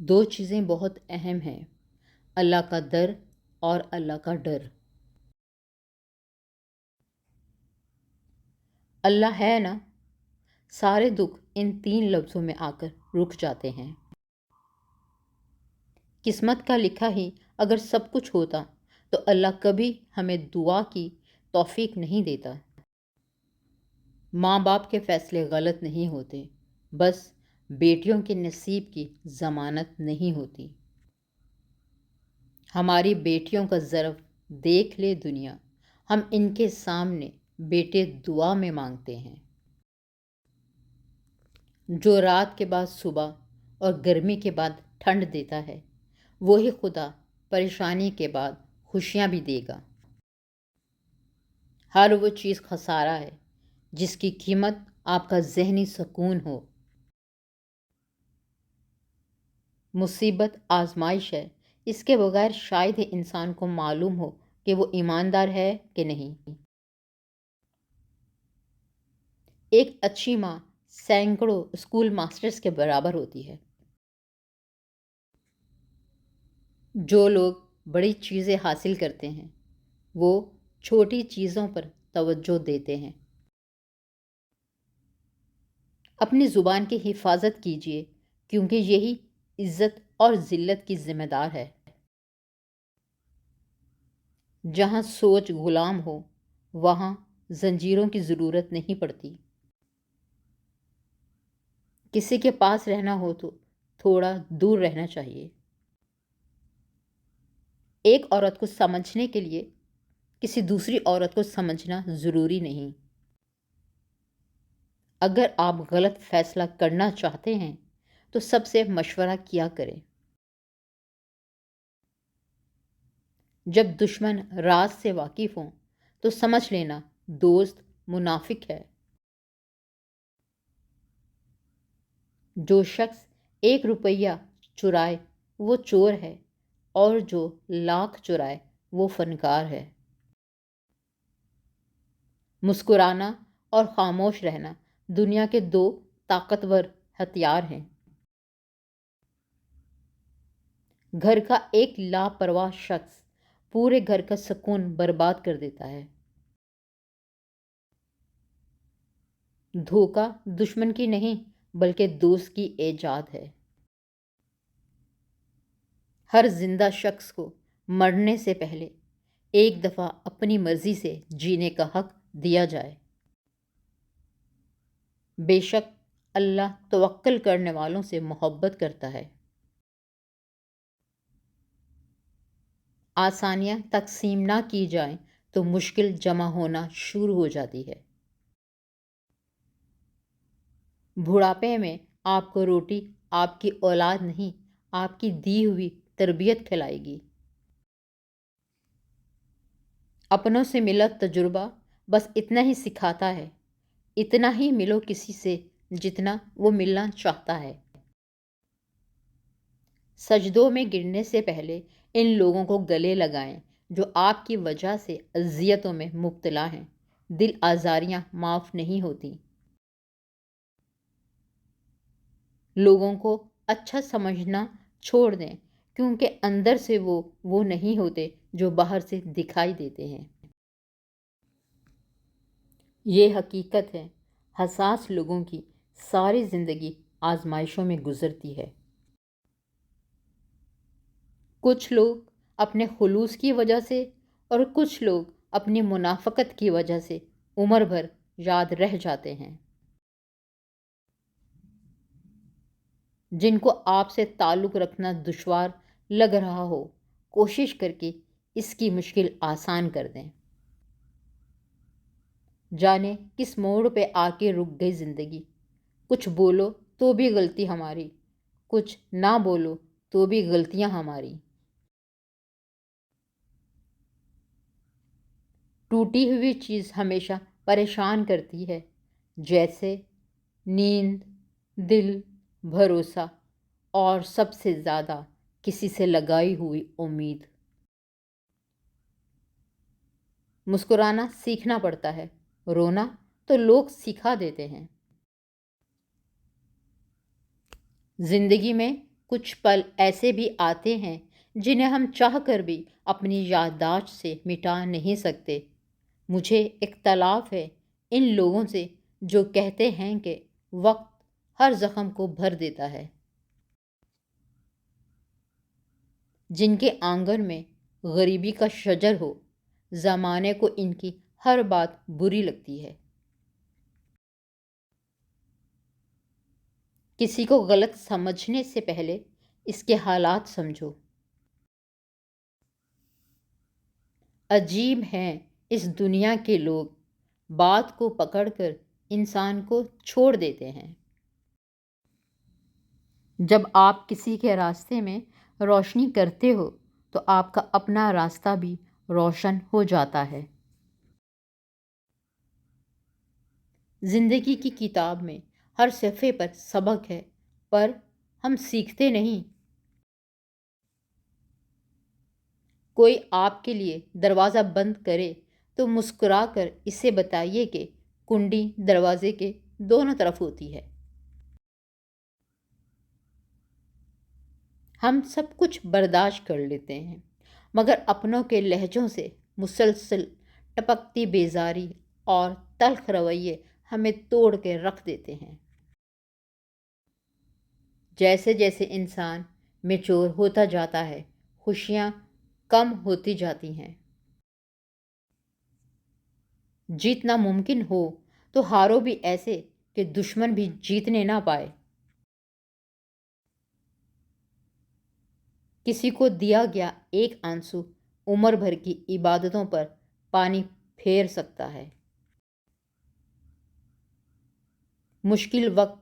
دو چیزیں بہت اہم ہیں: اللہ کا در اور اللہ کا ڈر۔ اللہ ہے نا، سارے دکھ ان تین لفظوں میں آ کر رک جاتے ہیں۔ قسمت کا لکھا ہی اگر سب کچھ ہوتا تو اللہ کبھی ہمیں دعا کی توفیق نہیں دیتا۔ ماں باپ کے فیصلے غلط نہیں ہوتے، بس بیٹیوں کے نصیب کی ضمانت نہیں ہوتی۔ ہماری بیٹیوں کا ظرف دیکھ لے دنیا، ہم ان کے سامنے بیٹے دعا میں مانگتے ہیں۔ جو رات کے بعد صبح اور گرمی کے بعد ٹھنڈ دیتا ہے، وہی خدا پریشانی کے بعد خوشیاں بھی دے گا۔ ہر وہ چیز خسارہ ہے جس کی قیمت آپ کا ذہنی سکون ہو۔ مصیبت آزمائش ہے، اس کے بغیر شاید ہی انسان کو معلوم ہو کہ وہ ایماندار ہے کہ نہیں۔ ایک اچھی ماں سینکڑوں اسکول ماسٹرز کے برابر ہوتی ہے۔ جو لوگ بڑی چیزیں حاصل کرتے ہیں وہ چھوٹی چیزوں پر توجہ دیتے ہیں۔ اپنی زبان کی حفاظت کیجیے، کیونکہ یہی عزت اور ذلت کی ذمہ دار ہے۔ جہاں سوچ غلام ہو وہاں زنجیروں کی ضرورت نہیں پڑتی۔ کسی کے پاس رہنا ہو تو تھوڑا دور رہنا چاہیے۔ ایک عورت کو سمجھنے کے لیے کسی دوسری عورت کو سمجھنا ضروری نہیں۔ اگر آپ غلط فیصلہ کرنا چاہتے ہیں تو سب سے مشورہ کیا کریں۔ جب دشمن راز سے واقف ہوں تو سمجھ لینا دوست منافق ہے۔ جو شخص 1 روپیہ چرائے وہ چور ہے، اور جو لاکھ چرائے وہ فنکار ہے۔ مسکرانا اور خاموش رہنا دنیا کے 2 طاقتور ہتھیار ہیں۔ گھر کا ایک لاپرواہ شخص پورے گھر کا سکون برباد کر دیتا ہے۔ دھوکہ دشمن کی نہیں بلکہ دوست کی ایجاد ہے۔ ہر زندہ شخص کو مرنے سے پہلے ایک دفعہ اپنی مرضی سے جینے کا حق دیا جائے۔ بے شک اللہ توکل کرنے والوں سے محبت کرتا ہے۔ آسانیاں تقسیم نہ کی جائیں تو مشکل جمع ہونا شروع ہو جاتی ہے۔ بڑھاپے میں آپ کو روٹی آپ کی اولاد نہیں، آپ کی دی ہوئی تربیت کھلائے گی۔ اپنوں سے ملا تجربہ بس اتنا ہی سکھاتا ہے، اتنا ہی ملو کسی سے جتنا وہ ملنا چاہتا ہے۔ سجدوں میں گرنے سے پہلے ان لوگوں کو گلے لگائیں جو آپ کی وجہ سے اذیتوں میں مبتلا ہیں۔ دل آزاریاں معاف نہیں ہوتی۔ لوگوں کو اچھا سمجھنا چھوڑ دیں، کیونکہ اندر سے وہ نہیں ہوتے جو باہر سے دکھائی دیتے ہیں۔ یہ حقیقت ہے، حساس لوگوں کی ساری زندگی آزمائشوں میں گزرتی ہے۔ کچھ لوگ اپنے خلوص کی وجہ سے اور کچھ لوگ اپنی منافقت کی وجہ سے عمر بھر یاد رہ جاتے ہیں۔ جن کو آپ سے تعلق رکھنا دشوار لگ رہا ہو، کوشش کر کے اس کی مشکل آسان کر دیں۔ جانے کس موڑ پہ آ کے رک گئی زندگی، کچھ بولو تو بھی غلطی ہماری، کچھ نہ بولو تو بھی غلطیاں ہماری۔ ٹوٹی ہوئی چیز ہمیشہ پریشان کرتی ہے، جیسے نیند، دل، بھروسہ اور سب سے زیادہ کسی سے لگائی ہوئی امید۔ مسکرانا سیکھنا پڑتا ہے، رونا تو لوگ سکھا دیتے ہیں۔ زندگی میں کچھ پل ایسے بھی آتے ہیں جنہیں ہم چاہ کر بھی اپنی یادداشت سے مٹا نہیں سکتے۔ مجھے اختلاف ہے ان لوگوں سے جو کہتے ہیں کہ وقت ہر زخم کو بھر دیتا ہے، جن کے آنگن میں غریبی کا شجر ہو، زمانے کو ان کی ہر بات بری لگتی ہے۔ کسی کو غلط سمجھنے سے پہلے اس کے حالات سمجھو۔ عجیب ہیں اس دنیا کے لوگ، بات کو پکڑ کر انسان کو چھوڑ دیتے ہیں۔ جب آپ کسی کے راستے میں روشنی کرتے ہو تو آپ کا اپنا راستہ بھی روشن ہو جاتا ہے۔ زندگی کی کتاب میں ہر صفحے پر سبق ہے، پر ہم سیکھتے نہیں۔ کوئی آپ کے لیے دروازہ بند کرے تو مسکرا کر اسے بتائیے کہ کنڈی دروازے کے دونوں طرف ہوتی ہے۔ ہم سب کچھ برداشت کر لیتے ہیں، مگر اپنوں کے لہجوں سے مسلسل ٹپکتی بیزاری اور تلخ رویے ہمیں توڑ کے رکھ دیتے ہیں۔ جیسے جیسے انسان میچور ہوتا جاتا ہے، خوشیاں کم ہوتی جاتی ہیں۔ جیتنا ممکن ہو تو ہارو بھی ایسے کہ دشمن بھی جیتنے نہ پائے۔ کسی کو دیا گیا ایک آنسو عمر بھر کی عبادتوں پر پانی پھیر سکتا ہے۔ مشکل وقت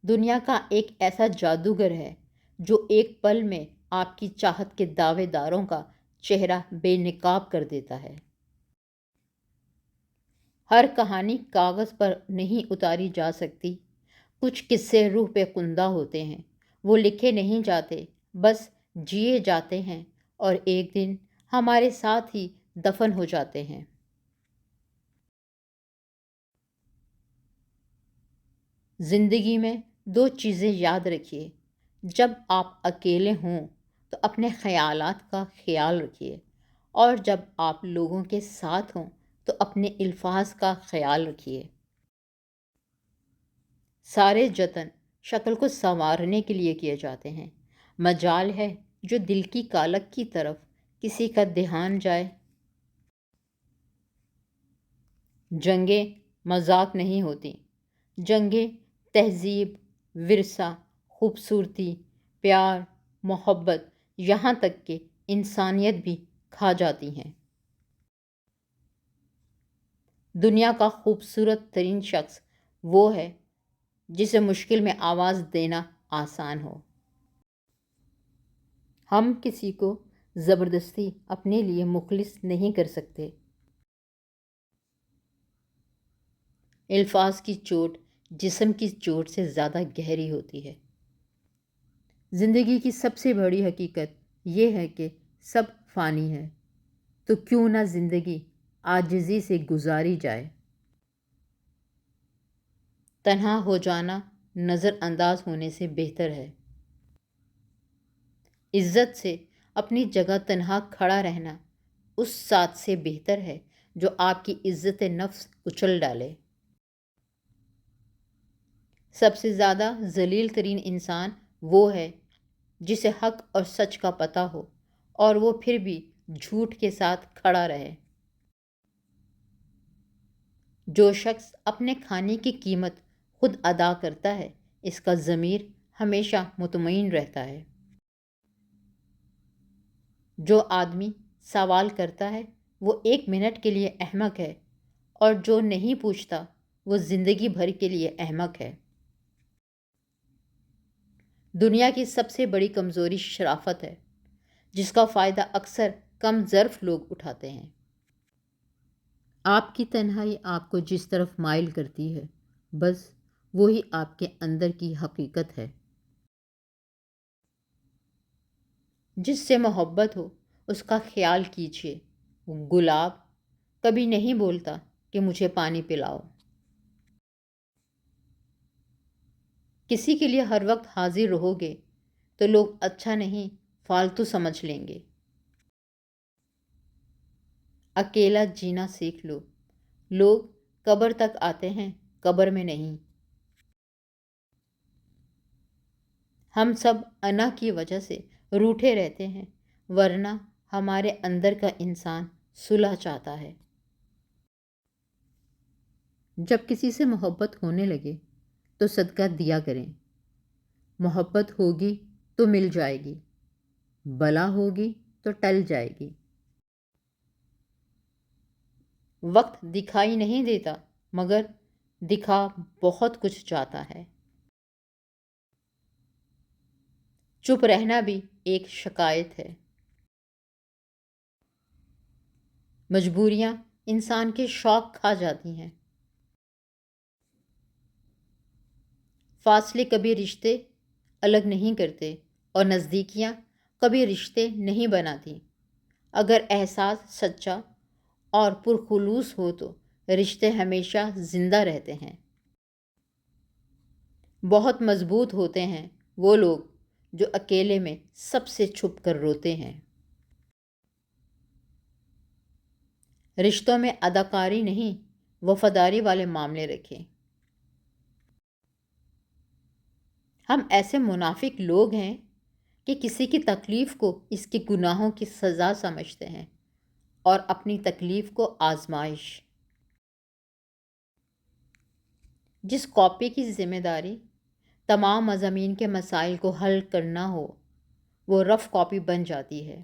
دنیا کا ایک ایسا جادوگر ہے جو ایک پل میں آپ کی چاہت کے دعوے داروں کا چہرہ بے نقاب کر دیتا ہے۔ ہر کہانی کاغذ پر نہیں اتاری جا سکتی۔ کچھ قصے روح پہ کندہ ہوتے ہیں، وہ لکھے نہیں جاتے، بس جیے جاتے ہیں اور ایک دن ہمارے ساتھ ہی دفن ہو جاتے ہیں۔ زندگی میں دو چیزیں یاد رکھیے: جب آپ اکیلے ہوں تو اپنے خیالات کا خیال رکھیے، اور جب آپ لوگوں کے ساتھ ہوں تو اپنے الفاظ کا خیال رکھیے۔ سارے جتن شکل کو سنوارنے کے لیے کیے جاتے ہیں، مجال ہے جو دل کی کالک کی طرف کسی کا دھیان جائے۔ جنگیں مذاق نہیں ہوتی، جنگیں تہذیب، ورثہ، خوبصورتی، پیار، محبت، یہاں تک کہ انسانیت بھی کھا جاتی ہیں۔ دنیا کا خوبصورت ترین شخص وہ ہے جسے مشکل میں آواز دینا آسان ہو۔ ہم کسی کو زبردستی اپنے لیے مخلص نہیں کر سکتے۔ الفاظ کی چوٹ جسم کی چوٹ سے زیادہ گہری ہوتی ہے۔ زندگی کی سب سے بڑی حقیقت یہ ہے کہ سب فانی ہے، تو کیوں نہ زندگی عاجزی سے گزاری جائے۔ تنہا ہو جانا نظر انداز ہونے سے بہتر ہے۔ عزت سے اپنی جگہ تنہا کھڑا رہنا اس ساتھ سے بہتر ہے جو آپ کی عزت نفس کچل ڈالے۔ سب سے زیادہ ذلیل ترین انسان وہ ہے جسے حق اور سچ کا پتہ ہو اور وہ پھر بھی جھوٹ کے ساتھ کھڑا رہے۔ جو شخص اپنے کھانے کی قیمت خود ادا کرتا ہے، اس کا ضمیر ہمیشہ مطمئن رہتا ہے۔ جو آدمی سوال کرتا ہے وہ ایک منٹ کے لیے احمق ہے، اور جو نہیں پوچھتا وہ زندگی بھر کے لیے احمق ہے۔ دنیا کی سب سے بڑی کمزوری شرافت ہے، جس کا فائدہ اکثر کم ظرف لوگ اٹھاتے ہیں۔ آپ کی تنہائی آپ کو جس طرف مائل کرتی ہے، بس وہی آپ کے اندر کی حقیقت ہے۔ جس سے محبت ہو اس کا خیال کیجیے۔ گلاب کبھی نہیں بولتا کہ مجھے پانی پلاؤ۔ کسی کے لیے ہر وقت حاضر رہو گے تو لوگ اچھا نہیں فالتو سمجھ لیں گے۔ اکیلا جینا سیکھ لو۔ لوگ قبر تک آتے ہیں، قبر میں نہیں۔ ہم سب انا کی وجہ سے روٹھے رہتے ہیں، ورنہ ہمارے اندر کا انسان صلح چاہتا ہے۔ جب کسی سے محبت ہونے لگے تو صدقہ دیا کریں۔ محبت ہوگی تو مل جائے گی، بلا ہوگی تو ٹل جائے گی۔ وقت دکھائی نہیں دیتا، مگر دکھا بہت کچھ جاتا ہے۔ چپ رہنا بھی ایک شکایت ہے۔ مجبوریاں انسان کے شوق کھا جاتی ہیں۔ فاصلے کبھی رشتے الگ نہیں کرتے، اور نزدیکیاں کبھی رشتے نہیں بناتی۔ اگر احساس سچا اور پرخلوص ہو تو رشتے ہمیشہ زندہ رہتے ہیں۔ بہت مضبوط ہوتے ہیں وہ لوگ جو اکیلے میں سب سے چھپ کر روتے ہیں۔ رشتوں میں اداکاری نہیں، وفاداری والے معاملے رکھیں۔ ہم ایسے منافق لوگ ہیں کہ کسی کی تکلیف کو اس کے گناہوں کی سزا سمجھتے ہیں، اور اپنی تکلیف کو آزمائش۔ جس کاپی کی ذمہ داری تمام مضامین کے مسائل کو حل کرنا ہو، وہ رف کاپی بن جاتی ہے۔